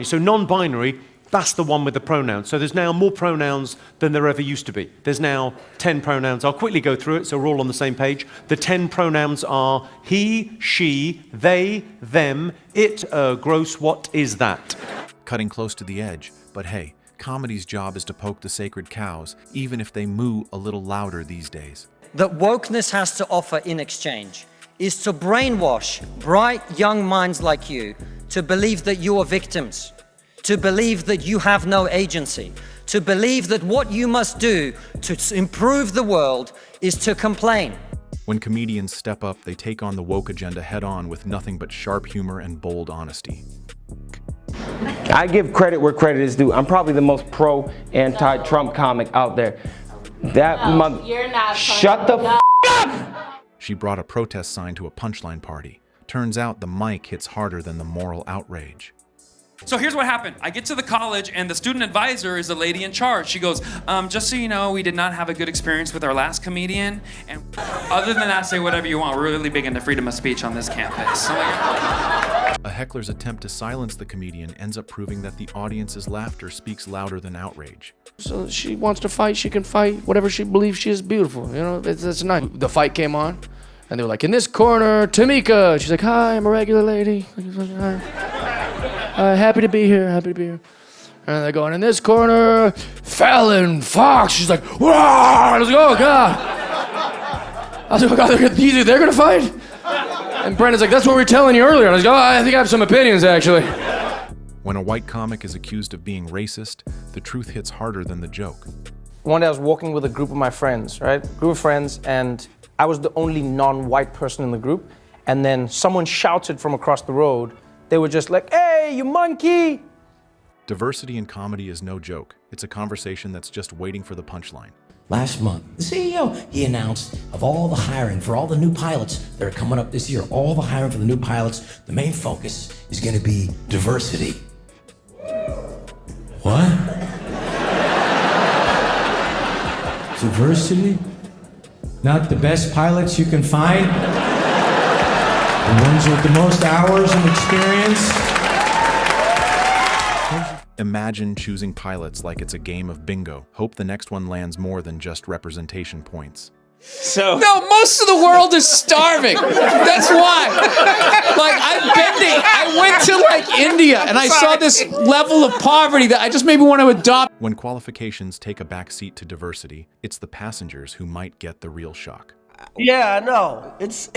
So non-binary, that's the one with the pronouns. So there's now more pronouns than there ever used to be. There's now 10 pronouns. I'll quickly go through it so we're all on the same page. The 10 pronouns are he, she, they, them, it, gross, what is that? Cutting close to the edge, but hey, comedy's job is to poke the sacred cows, even if they moo a little louder these days. That wokeness has to offer in exchange is to brainwash bright young minds like you to believe that you are victims, to believe that you have no agency, to believe that what you must do to improve the world is to complain. When comedians step up, they take on the woke agenda head-on with nothing but sharp humor and bold honesty. I give credit where credit is due. I'm probably the most pro-anti-Trump comic out there. You're not. Shut the f*** up! She brought a protest sign to a punchline party. Turns out the mic hits harder than the moral outrage. So here's what happened. I get to the college and the student advisor is the lady in charge. She goes, just so you know, we did not have a good experience with our last comedian. And other than that, say whatever you want. We're really big into freedom of speech on this campus. A heckler's attempt to silence the comedian ends up proving that the audience's laughter speaks louder than outrage. So she wants to fight, she can fight. Whatever she believes she is beautiful. You know, that's nice. The fight came on. And they were like, in this corner, Tamika. She's like, hi, I'm a regular lady. Happy to be here, happy to be here. And they're going, in this corner, Fallon Fox. She's like, whoa! I was like, oh, God. I was like, oh, God, they're going to fight? And Brandon's like, that's what we were telling you earlier. And I was like, oh, I think I have some opinions, actually. When a white comic is accused of being racist, the truth hits harder than the joke. One day I was walking with a group of my friends, right? Group of friends, and I was the only non-white person in the group. And then someone shouted from across the road. They were just like, hey, you monkey! Diversity in comedy is no joke. It's a conversation that's just waiting for the punchline. Last month, the CEO, he announced of all the hiring for all the new pilots that are coming up this year, all the hiring for the new pilots, the main focus is gonna be diversity. What? Diversity? Not the best pilots you can find? The ones with the most hours and experience? Imagine choosing pilots like it's a game of bingo. Hope the next one lands more than just representation points. No, most of the world is starving. That's why. Like, I went to like India and I saw this level of poverty that I just maybe want to adopt. When qualifications take a backseat to diversity, it's the passengers who might get the real shock. Yeah, I know. It's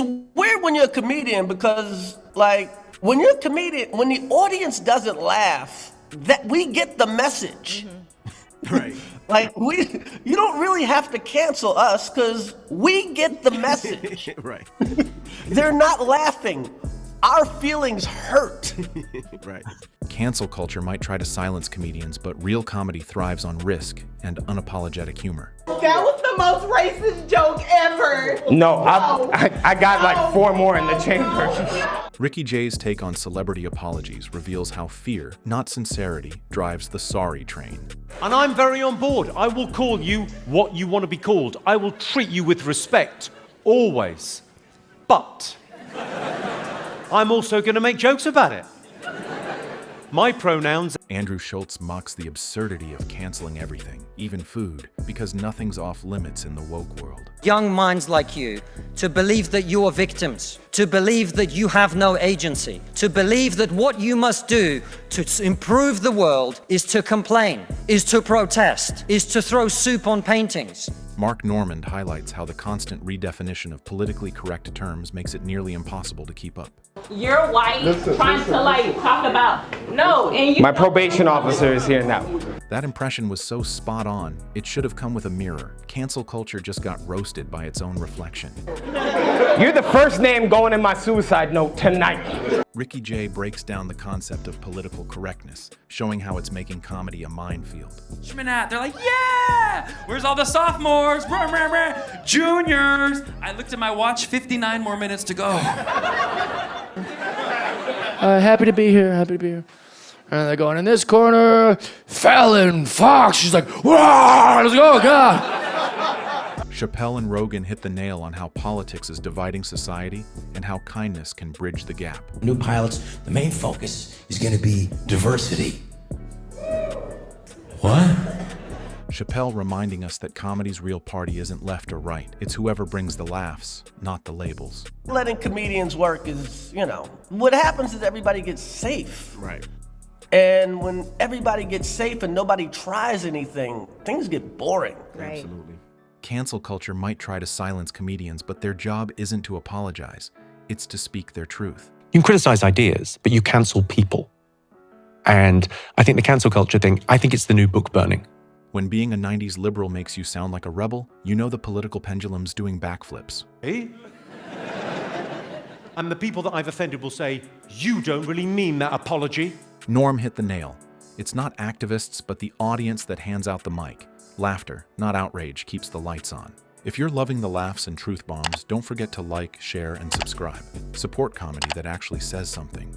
weird when you're a comedian because, like, when you're a comedian, when the audience doesn't laugh, that we get the message. Mm-hmm. Right. Like, you don't really have to cancel us because we get the message. Right. They're not laughing. Our feelings hurt. Right. Cancel culture might try to silence comedians, but real comedy thrives on risk and unapologetic humor. That was the most racist joke ever. No, I got like 4 more in the chamber. Ricky Jay's take on celebrity apologies reveals how fear, not sincerity, drives the sorry train. And I'm very on board. I will call you what you want to be called. I will treat you with respect, always. But I'm also going to make jokes about it. My pronouns. Andrew Schultz mocks the absurdity of canceling everything, even food, because nothing's off limits in the woke world. Young minds like you to believe that you are victims, to believe that you have no agency, to believe that what you must do to improve the world is to complain, is to protest, is to throw soup on paintings. Mark Normand highlights how the constant redefinition of politically correct terms makes it nearly impossible to keep up. You're white, trying to like talk about and you. My probation officer is here now. That impression was so spot on, it should have come with a mirror. Cancel culture just got roasted by its own reflection. You're the first name going in my suicide note tonight. Ricky Jay breaks down the concept of political correctness, showing how it's making comedy a minefield. They're like, yeah! Where's all the sophomores? Juniors! I looked at my watch, 59 more minutes to go. Happy to be here, happy to be here. And they're going, in this corner, Fallon Fox. She's like, whoa! I was like, oh, God. Chappelle and Rogan hit the nail on how politics is dividing society and how kindness can bridge the gap. New pilots, the main focus is going to be diversity. What? Chappelle reminding us that comedy's real party isn't left or right. It's whoever brings the laughs, not the labels. Letting comedians work is, what happens is everybody gets safe. Right. And when everybody gets safe and nobody tries anything, things get boring. Right. Absolutely. Cancel culture might try to silence comedians, but their job isn't to apologize. It's to speak their truth. You can criticize ideas, but you cancel people. And I think the cancel culture thing, I think it's the new book burning. When being a 90s liberal makes you sound like a rebel, you know the political pendulum's doing backflips. Eh? And the people that I've offended will say, you don't really mean that apology. Norm hit the nail. It's not activists, but the audience that hands out the mic. Laughter, not outrage, keeps the lights on. If you're loving the laughs and truth bombs, don't forget to like, share, and subscribe. Support comedy that actually says something.